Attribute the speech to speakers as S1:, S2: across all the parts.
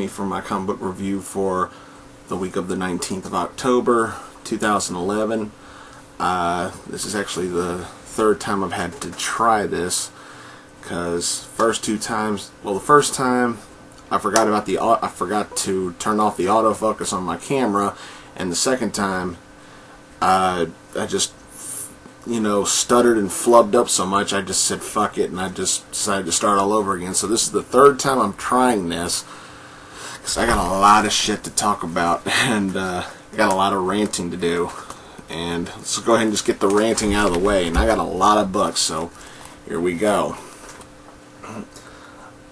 S1: me for my comic book review for the week of the 19th of October, 2011. This is actually the third time I've had to try this, because first two times, well, the first time I forgot to turn off the autofocus on my camera, and the second time I just stuttered and flubbed up so much I just said fuck it, and I just decided to start all over again. So this is the third time I'm trying this, because I got a lot of shit to talk about, and I got a lot of ranting to do. And let's go ahead and just get the ranting out of the way, and I got a lot of books, so here we go.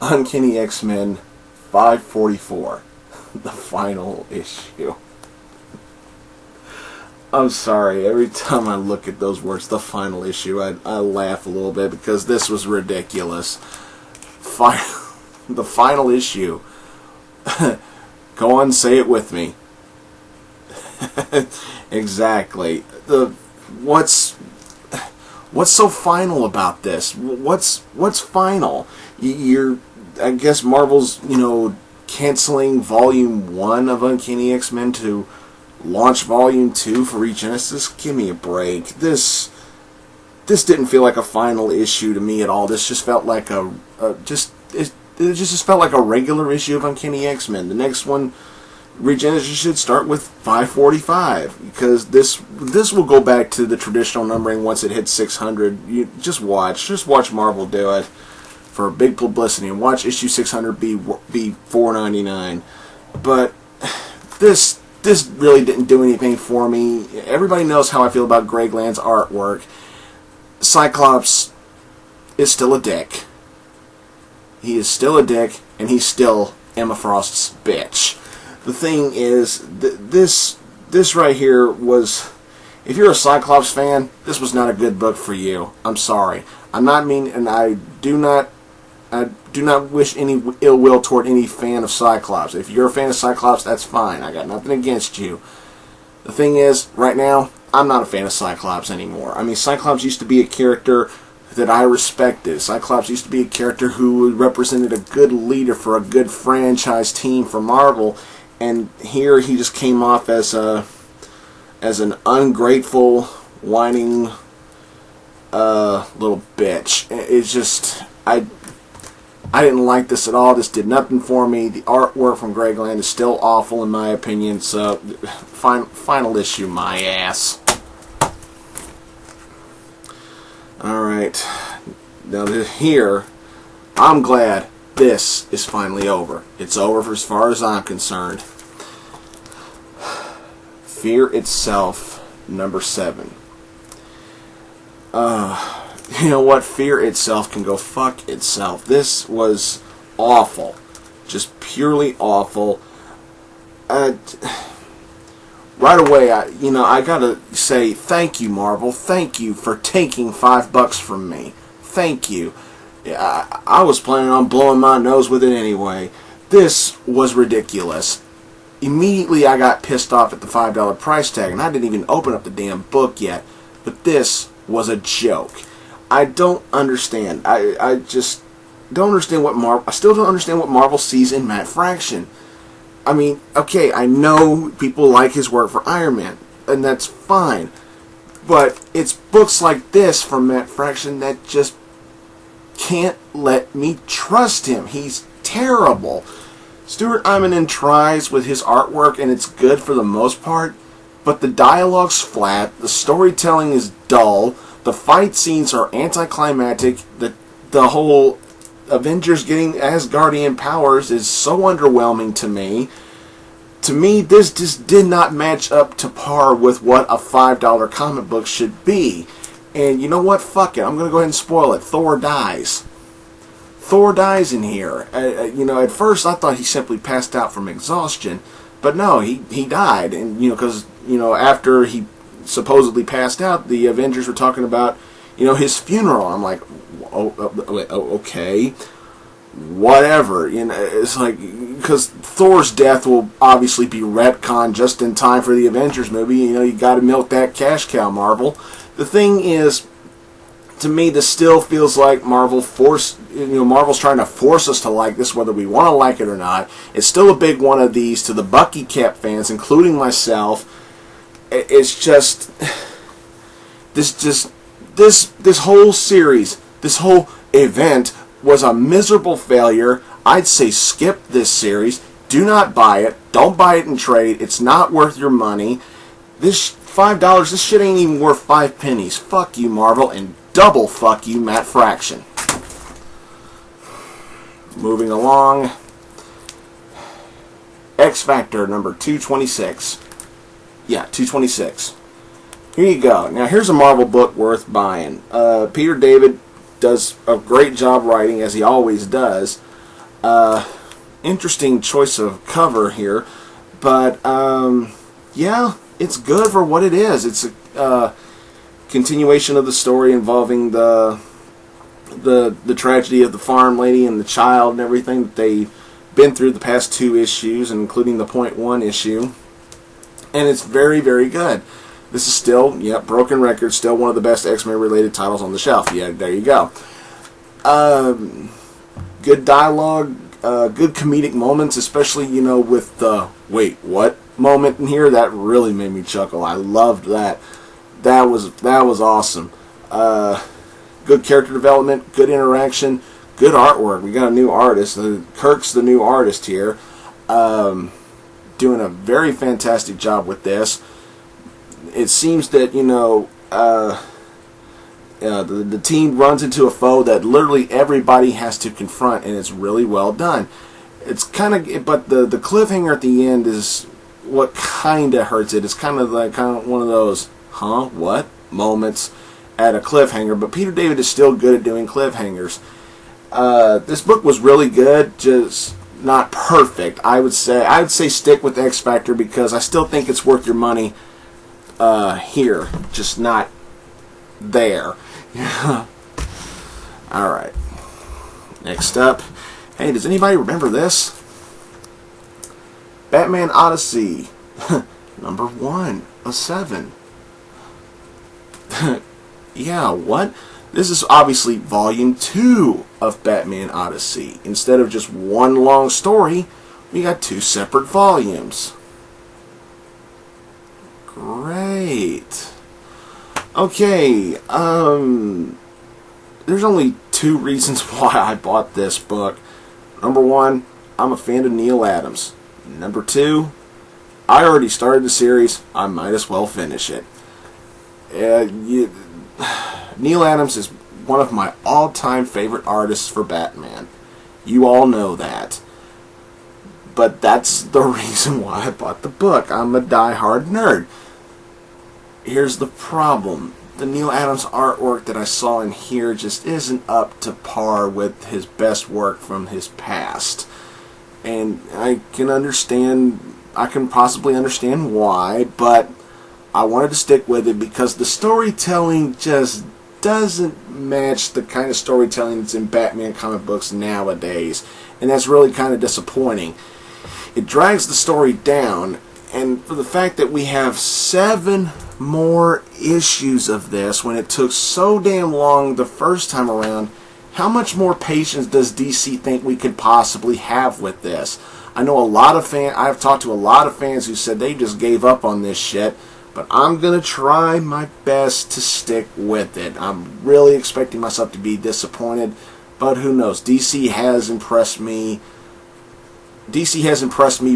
S1: Uncanny XMen 544, the final issue. I'm sorry, every time I look at those words, the final issue, I laugh a little bit, because this was ridiculous. The final issue. Go on, say it with me. Exactly. What's so final about this? What's final? I guess Marvel's canceling Volume 1 of Uncanny XMen to launch Volume 2 for Regenesis. Give me a break. This didn't feel like a final issue to me at all. This just felt like it just felt like a regular issue of Uncanny XMen. The next one, Regenesis, should start with 545, because this will go back to the traditional numbering once it hits 600. You just watch Marvel do it for big publicity, and watch issue 600 be $4.99. But this really didn't do anything for me. Everybody knows how I feel about Greg Land's artwork. Cyclops is still a dick. He is still a dick, and he's still Emma Frost's bitch. The thing is, this right here was, if you're a Cyclops fan, this was not a good book for you. I'm sorry. I'm not mean, and I do not wish any ill will toward any fan of Cyclops. If you're a fan of Cyclops, that's fine. I got nothing against you. The thing is, right now, I'm not a fan of Cyclops anymore. I mean, Cyclops used to be a character that I respected. Cyclops used to be a character who represented a good leader for a good franchise team for Marvel, and here he just came off as an ungrateful, whining little bitch. It's just, I didn't like this at all. This did nothing for me. The artwork from Greg Land is still awful in my opinion, so final issue, my ass. Alright, now here, I'm glad this is finally over. It's over for as far as I'm concerned. Fear Itself, number 7. You know what? Fear Itself can go fuck itself. This was awful. Just purely awful. Right away, I gotta say thank you, Marvel. Thank you for taking $5 from me. Thank you. I was planning on blowing my nose with it anyway. This was ridiculous. Immediately I got pissed off at the $5 price tag, and I didn't even open up the damn book yet. But this was a joke. I don't understand. I just don't understand what Marvel. I still don't understand what Marvel sees in Matt Fraction. I mean, okay, I know people like his work for Iron Man, and that's fine. But it's books like this from Matt Fraction that just can't let me trust him. He's terrible. Stuart Immonen tries with his artwork, and it's good for the most part, but the dialogue's flat, the storytelling is dull, the fight scenes are anticlimactic, the whole Avengers getting Asgardian powers is so underwhelming to me. To me, this just did not match up to par with what a $5 comic book should be. And you know what? Fuck it. I'm going to go ahead and spoil it. Thor dies. Thor dies in here. At first I thought he simply passed out from exhaustion. But no, he died. And, because, after he supposedly passed out, the Avengers were talking about, his funeral. I'm like, okay, whatever. It's like, because Thor's death will obviously be retconned just in time for the Avengers movie. You got to milk that cash cow, Marvel. The thing is, to me, this still feels like Marvel's trying to force us to like this, whether we want to like it or not. It's still a big one of these to the Bucky Cap fans, including myself. It's just this whole series, this whole event was a miserable failure. I'd say skip this series. Do not buy it. Don't buy it in trade. It's not worth your money. This $5, this shit ain't even worth 5 pennies. Fuck you, Marvel, and double fuck you, Matt Fraction. Moving along. X Factor number 226. Yeah, 226. Here you go. Now, here's a Marvel book worth buying. Peter David does a great job writing, as he always does. Interesting choice of cover here. But, yeah, it's good for what it is. It's a continuation of the story involving the tragedy of the farm lady and the child and everything that they've been through the past 2 issues, including the .1 issue. And it's very, very good. This is still, broken record, still one of the best X-Men related titles on the shelf. Yeah, there you go. Good dialogue, good comedic moments, especially, with the wait, what moment in here. That really made me chuckle. I loved that. That was awesome. Good character development, good interaction, good artwork. We got a new artist. Kirk's the new artist here. Doing a very fantastic job with this. It seems that, the team runs into a foe that literally everybody has to confront, and it's really well done. It's kind of, but the cliffhanger at the end is what kind of hurts it. It's kind of one of those, huh, what moments at a cliffhanger. But Peter David is still good at doing cliffhangers. This book was really good, just not perfect. I would say stick with X Factor because I still think it's worth your money here, just not there. Alright. Next up. Hey, does anybody remember this? Batman Odyssey. Number 1 of 7. Yeah, what? This is obviously volume 2 of Batman Odyssey. Instead of just one long story, we got 2 separate volumes. Great. Okay, there's only 2 reasons why I bought this book. Number 1, I'm a fan of Neil Adams. Number 2, I already started the series. I might as well finish it. Neil Adams is one of my all-time favorite artists for Batman. You all know that. But that's the reason why I bought the book. I'm a die-hard nerd. Here's the problem. The Neil Adams artwork that I saw in here just isn't up to par with his best work from his past. And I can possibly understand why, but I wanted to stick with it because the storytelling just doesn't match the kind of storytelling that's in Batman comic books nowadays. And that's really kind of disappointing. It drags the story down, and for the fact that we have 7 more issues of this when it took so damn long the first time around, how much more patience does DC think we could possibly have with this? I know I've talked to a lot of fans who said they just gave up on this shit, but I'm going to try my best to stick with it. I'm really expecting myself to be disappointed, but who knows? DC has impressed me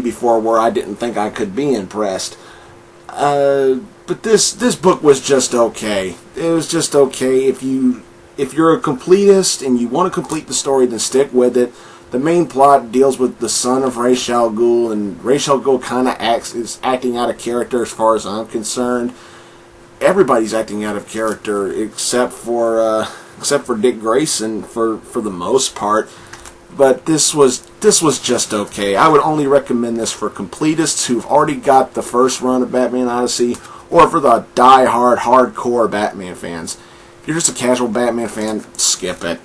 S1: before where I didn't think I could be impressed. But this book was just okay. It was just okay. If you're a completist and you want to complete the story, then stick with it. The main plot deals with the son of Ra's al Ghul, and Ra's al Ghul kind of is acting out of character as far as I'm concerned. Everybody's acting out of character except for Dick Grayson for the most part. But this was just okay. I would only recommend this for completists who've already got the first run of Batman Odyssey, or for the die-hard, hardcore Batman fans. If you're just a casual Batman fan, skip it.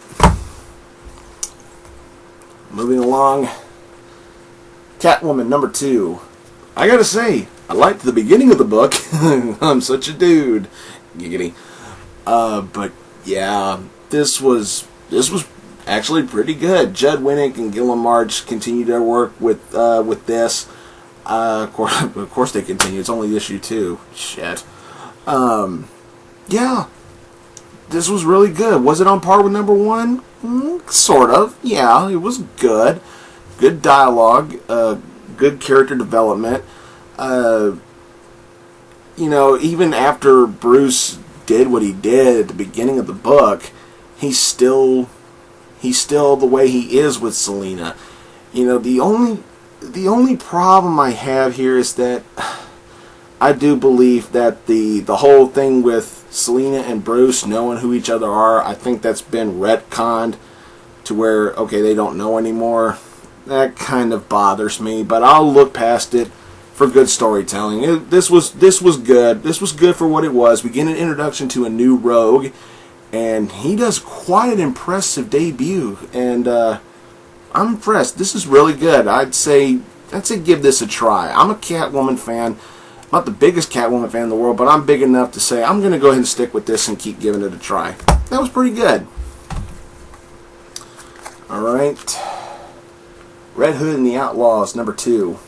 S1: Moving along. Catwoman number 2. I gotta say, I liked the beginning of the book. I'm such a dude. Giggity. But Yeah, this was actually pretty good. Judd Winnick and Gilliam March continue their work with this. Of course they continue. It's only issue 2. Shit. Yeah, this was really good. Was it on par with number 1? Sort of. Yeah, it was good. Good dialogue. Good character development. You know, even after Bruce did what he did at the beginning of the book, he's still the way he is with Selina. You know, the only problem I have here is that I do believe that the whole thing with Selina and Bruce knowing who each other are, I think that's been retconned to where, okay, they don't know anymore. That kind of bothers me, but I'll look past it for good storytelling. This was good. This was good for what it was. We get an introduction to a new rogue, and he does quite an impressive debut, and I'm impressed. This is really good. I'd say give this a try. I'm a Catwoman fan. I'm not the biggest Catwoman fan in the world, but I'm big enough to say I'm going to go ahead and stick with this and keep giving it a try. That was pretty good. Alright. Red Hood and the Outlaws, number 2.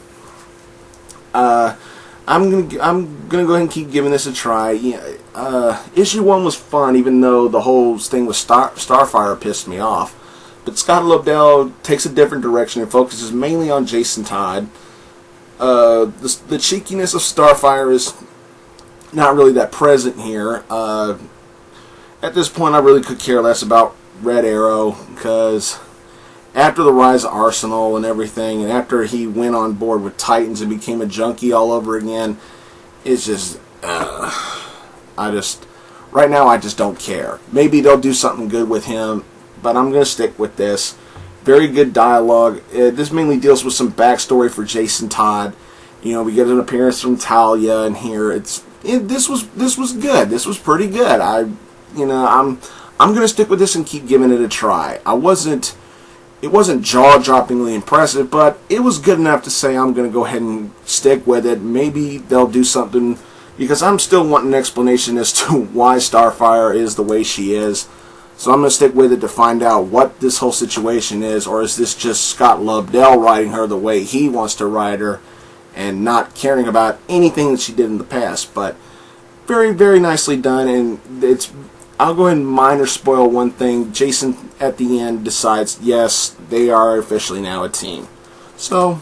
S1: I'm gonna go ahead and keep giving this a try. Yeah, issue 1 was fun, even though the whole thing with Starfire pissed me off. But Scott Lobdell takes a different direction and focuses mainly on Jason Todd. The cheekiness of Starfire is not really that present here. At this point, I really could care less about Red Arrow, because after the rise of Arsenal and everything, and after he went on board with Titans and became a junkie all over again, it's just, right now I just don't care. Maybe they'll do something good with him, but I'm going to stick with this. Very good dialogue. This mainly deals with some backstory for Jason Todd. You know, we get an appearance from Talia in here. This was good. This was pretty good. I'm going to stick with this and keep giving it a try. It wasn't jaw-droppingly impressive, but it was good enough to say I'm going to go ahead and stick with it. Maybe they'll do something, because I'm still wanting an explanation as to why Starfire is the way she is. So I'm going to stick with it to find out what this whole situation is, or is this just Scott Lobdell writing her the way he wants to write her and not caring about anything that she did in the past. But very, very nicely done, and I'll go ahead and minor spoil one thing. Jason, at the end, decides, yes, they are officially now a team. So,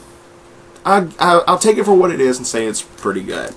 S1: I'll take it for what it is and say it's pretty good.